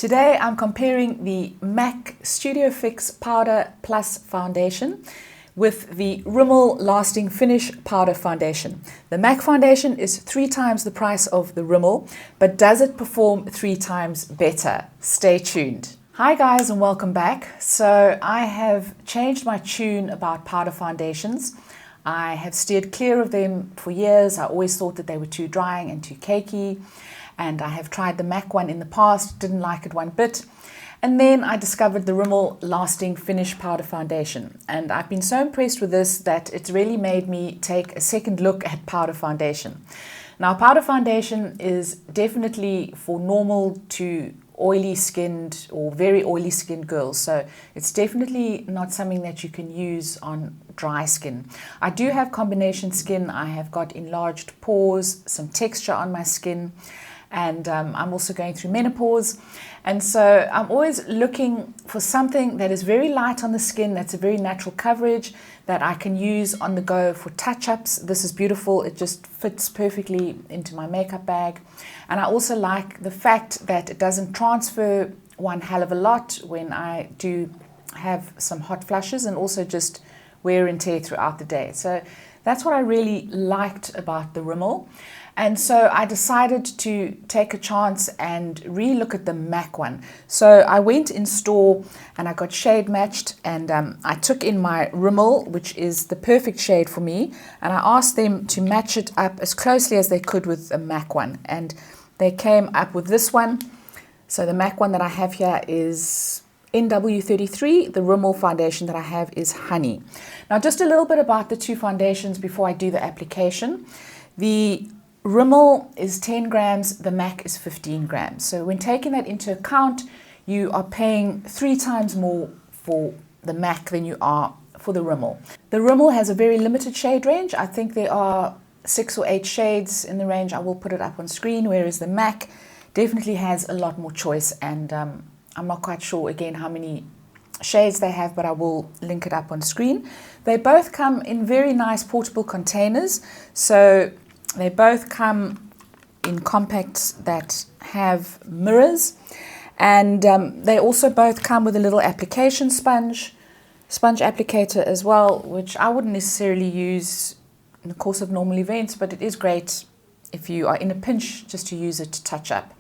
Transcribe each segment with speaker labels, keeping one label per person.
Speaker 1: Today I'm comparing the MAC Studio Fix Powder Plus Foundation with the Rimmel Lasting Finish Powder Foundation. The MAC foundation is 3 times the price of the Rimmel, but does it perform 3 times better? Stay tuned. Hi guys and welcome back. So I have changed my tune about powder foundations. I have steered clear of them for years. I always thought that they were too drying and too cakey. And I have tried the MAC one in the past, didn't like it one bit. And then I discovered the Rimmel Lasting Finish Powder Foundation. And I've been so impressed with this that it's really made me take a second look at powder foundation. Now, powder foundation is definitely for normal to oily skinned or very oily skinned girls. So it's definitely not something that you can use on dry skin. I do have combination skin. I have got enlarged pores, some texture on my skin. And I'm also going through menopause. And so I'm always looking for something that is very light on the skin, that's a very natural coverage, that I can use on the go for touch-ups. This is beautiful. It just fits perfectly into my makeup bag. And I also like the fact that it doesn't transfer one hell of a lot when I do have some hot flushes and also just wear and tear throughout the day. So that's what I really liked about the Rimmel. And so I decided to take a chance and re-look at the MAC one. So I went in store and I got shade matched, and I took in my Rimmel, which is the perfect shade for me, and I asked them to match it up as closely as they could with the MAC one. And they came up with this one. So the MAC one that I have here is NW33. The Rimmel foundation that I have is Honey. Now just a little bit about the two foundations before I do the application. The Rimmel is 10 grams, the MAC is 15 grams. So when taking that into account, you are paying 3 times more for the MAC than you are for the Rimmel. The Rimmel has a very limited shade range. I think there are 6 or 8 shades in the range. I will put it up on screen, whereas the MAC definitely has a lot more choice. And I'm not quite sure again how many shades they have, but I will link it up on screen. They both come in very nice portable containers. So they both come in compacts that have mirrors, and they also both come with a little application sponge applicator as well, which I wouldn't necessarily use in the course of normal events, but it is great if you are in a pinch just to use it to touch up.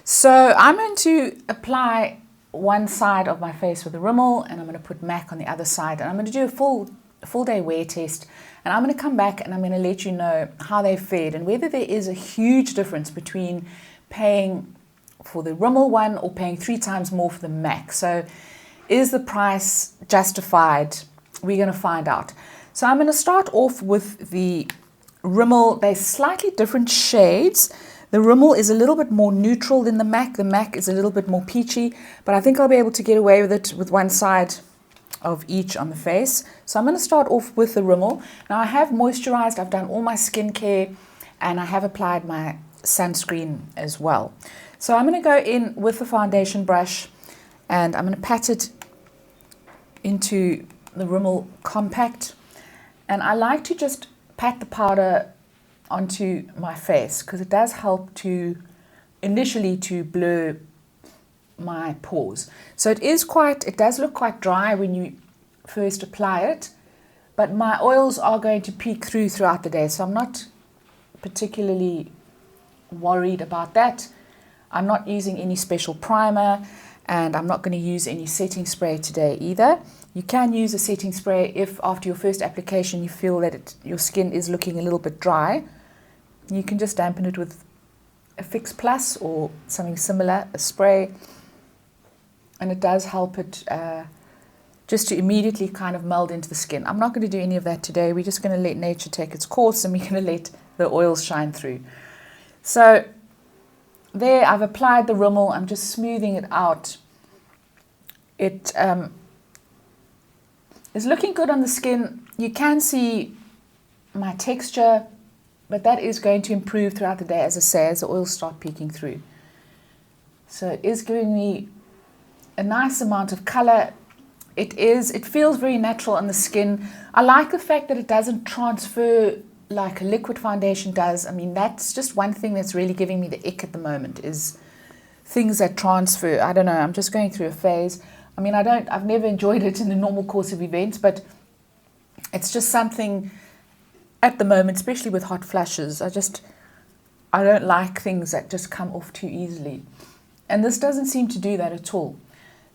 Speaker 1: So I'm going to apply one side of my face with the Rimmel, and I'm going to put MAC on the other side, and I'm going to do a full day wear test. And I'm going to come back and I'm going to let you know how they fared and whether there is a huge difference between paying for the Rimmel one or paying 3 times more for the MAC. So is the price justified? We're going to find out. So I'm going to start off with the Rimmel. They're slightly different shades. The Rimmel is a little bit more neutral than the MAC. The MAC is a little bit more peachy, but I think I'll be able to get away with it with one side of each on the face. So I'm going to start off with the Rimmel. Now I have moisturized, I've done all my skincare, and I have applied my sunscreen as well. So I'm going to go in with the foundation brush and I'm going to pat it into the Rimmel compact. And I like to just pat the powder onto my face because it does help to initially to blur my pores. So it does look quite dry when you first apply it, but my oils are going to peek throughout the day, so I'm not particularly worried about that. I'm not using any special primer, and I'm not going to use any setting spray today either. You can use a setting spray if after your first application you feel that your skin is looking a little bit dry. You can just dampen it with a Fix Plus or something similar, a spray. And it does help it just to immediately kind of meld into the skin. I'm not going to do any of that today. We're just going to let nature take its course and we're going to let the oils shine through. So there, I've applied the Rimmel. I'm just smoothing it out. It is looking good on the skin. You can see my texture, but that is going to improve throughout the day, as I say, as the oils start peeking through. So it is giving me a nice amount of color. It feels very natural on the skin. I like the fact that it doesn't transfer like a liquid foundation does. I mean, that's just one thing that's really giving me the ick at the moment, is things that transfer. I don't know, I'm just going through a phase. I mean, I've never enjoyed it in the normal course of events, but it's just something at the moment, especially with hot flashes. I don't like things that just come off too easily. And this doesn't seem to do that at all.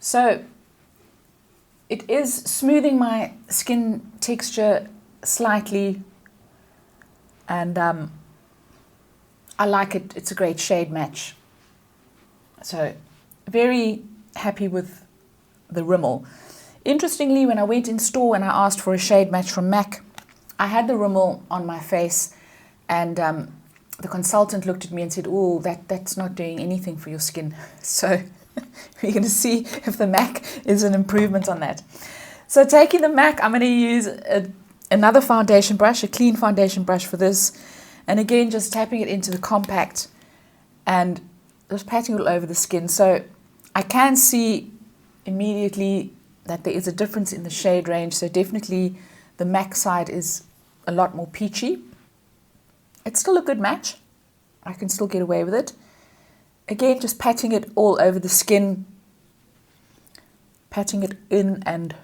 Speaker 1: So it is smoothing my skin texture slightly, and I like it. It's a great shade match. So very happy with the Rimmel. Interestingly, when I went in store and I asked for a shade match from MAC, I had the Rimmel on my face, and the consultant looked at me and said, oh, that's not doing anything for your skin. So we're going to see if the MAC is an improvement on that. So taking the MAC, I'm going to use another foundation brush, a clean foundation brush for this. And again, just tapping it into the compact and just patting it all over the skin. So I can see immediately that there is a difference in the shade range. So definitely the MAC side is a lot more peachy. It's still a good match. I can still get away with it. Again, just patting it all over the skin, patting it in, and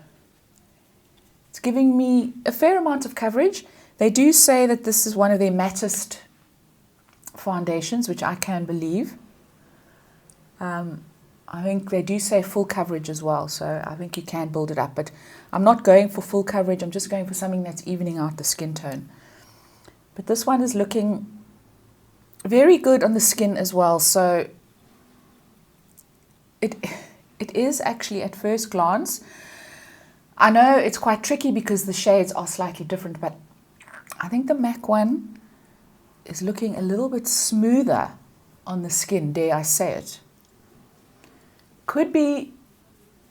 Speaker 1: it's giving me a fair amount of coverage. They do say that this is one of their mattest foundations, which I can believe. I think they do say full coverage as well, so I think you can build it up. But I'm not going for full coverage. I'm just going for something that's evening out the skin tone. But this one is looking very good on the skin as well. So it is actually at first glance. I know it's quite tricky because the shades are slightly different, but I think the MAC one is looking a little bit smoother on the skin, dare I say it. Could be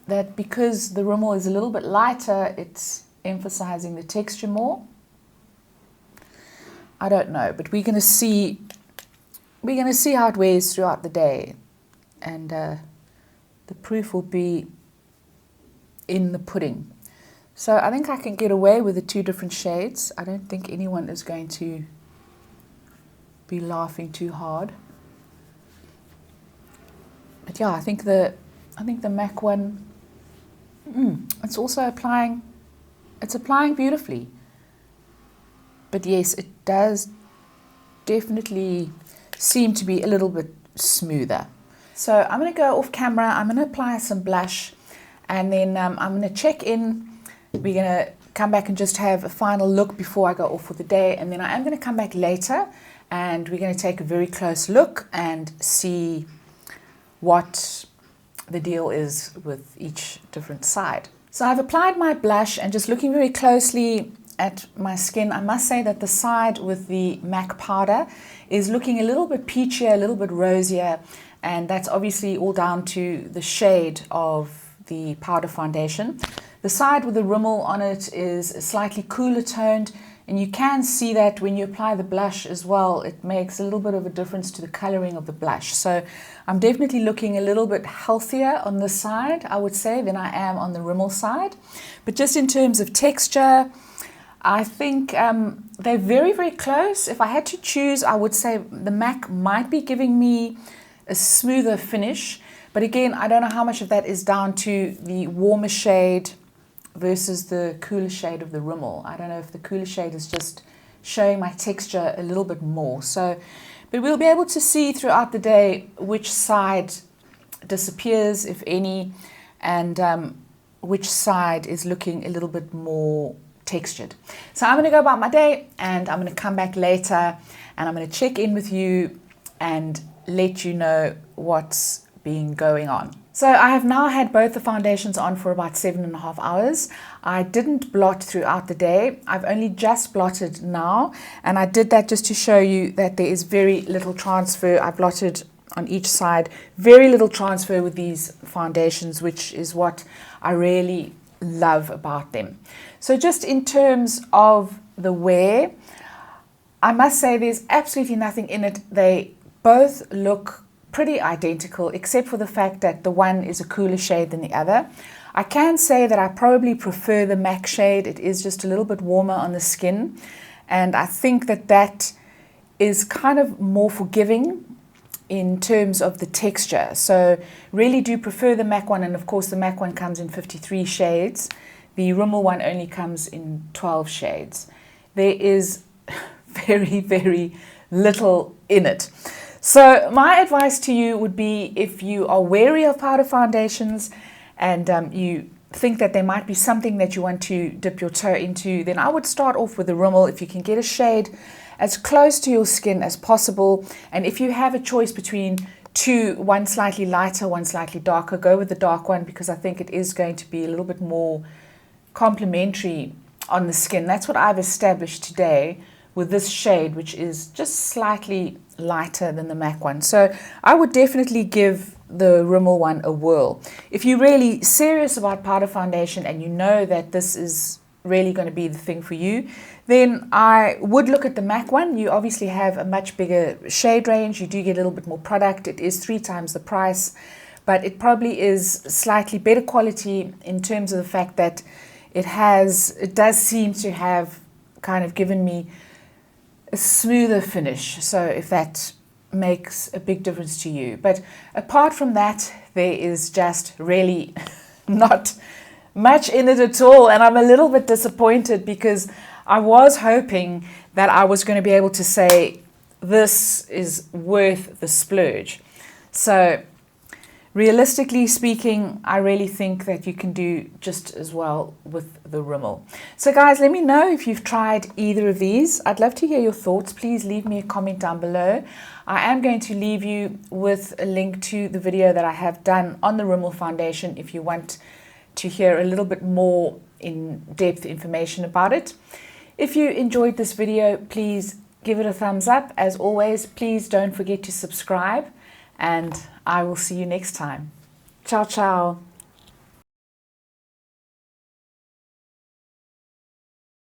Speaker 1: that because the Rimmel is a little bit lighter, it's emphasizing the texture more. I don't know, but we're going to see how it wears throughout the day, and the proof will be in the pudding. So I think I can get away with the two different shades. I don't think anyone is going to be laughing too hard. But yeah, I think the MAC one, it's also applying beautifully. But yes, it does definitely seem to be a little bit smoother. So I'm going to go off camera. I'm going to apply some blush, and then I'm going to check in. We're going to come back and just have a final look before I go off for the day. And then I am going to come back later, and we're going to take a very close look and see what the deal is with each different side. So I've applied my blush, and just looking very closely at my skin, I must say that the side with the MAC powder is looking a little bit peachier, a little bit rosier, and that's obviously all down to the shade of the powder foundation. The side with the Rimmel on it is slightly cooler toned, and you can see that when you apply the blush as well, it makes a little bit of a difference to the coloring of the blush. So I'm definitely looking a little bit healthier on this side, I would say, than I am on the Rimmel side. But just in terms of texture, I think they're very, very close. If I had to choose, I would say the MAC might be giving me a smoother finish. But again, I don't know how much of that is down to the warmer shade versus the cooler shade of the Rimmel. I don't know if the cooler shade is just showing my texture a little bit more. So, but we'll be able to see throughout the day which side disappears, if any, and which side is looking a little bit more textured. So I'm going to go about my day, and I'm going to come back later, and I'm going to check in with you and let you know what's been going on. So I have now had both the foundations on for about 7.5 hours. I didn't blot throughout the day. I've only just blotted now, and I did that just to show you that there is very little transfer. I blotted on each side, very little transfer with these foundations, which is what I really love about them. So just in terms of the wear, I must say there's absolutely nothing in it. They both look pretty identical, except for the fact that the one is a cooler shade than the other. I can say that I probably prefer the MAC shade. It is just a little bit warmer on the skin, and I think that that is kind of more forgiving in terms of the texture. So really do prefer the MAC one, and of course the MAC one comes in 53 shades. The Rimmel one only comes in 12 shades. There is very, very little in it. So my advice to you would be, if you are wary of powder foundations and you think that there might be something that you want to dip your toe into, then I would start off with the Rimmel if you can get a shade as close to your skin as possible. And if you have a choice between two, one slightly lighter, one slightly darker, go with the dark one, because I think it is going to be a little bit more complementary on the skin. That's what I've established today with this shade, which is just slightly lighter than the MAC one. So I would definitely give the Rimmel one a whirl. If you're really serious about powder foundation and you know that this is really going to be the thing for you, then I would look at the MAC one. You obviously have a much bigger shade range. You do get a little bit more product. It is 3 times the price, but it probably is slightly better quality in terms of the fact that it does seem to have kind of given me a smoother finish. So if that makes a big difference to you. But apart from that, there is just really not much in it at all. And I'm a little bit disappointed, because I was hoping that I was going to be able to say this is worth the splurge. So realistically speaking, I really think that you can do just as well with the Rimmel. So guys, let me know if you've tried either of these. I'd love to hear your thoughts. Please leave me a comment down below. I am going to leave you with a link to the video that I have done on the Rimmel foundation if you want to hear a little bit more in-depth information about it. If you enjoyed this video, please give it a thumbs up. As always, please don't forget to subscribe, and I will see you next time. Ciao, ciao.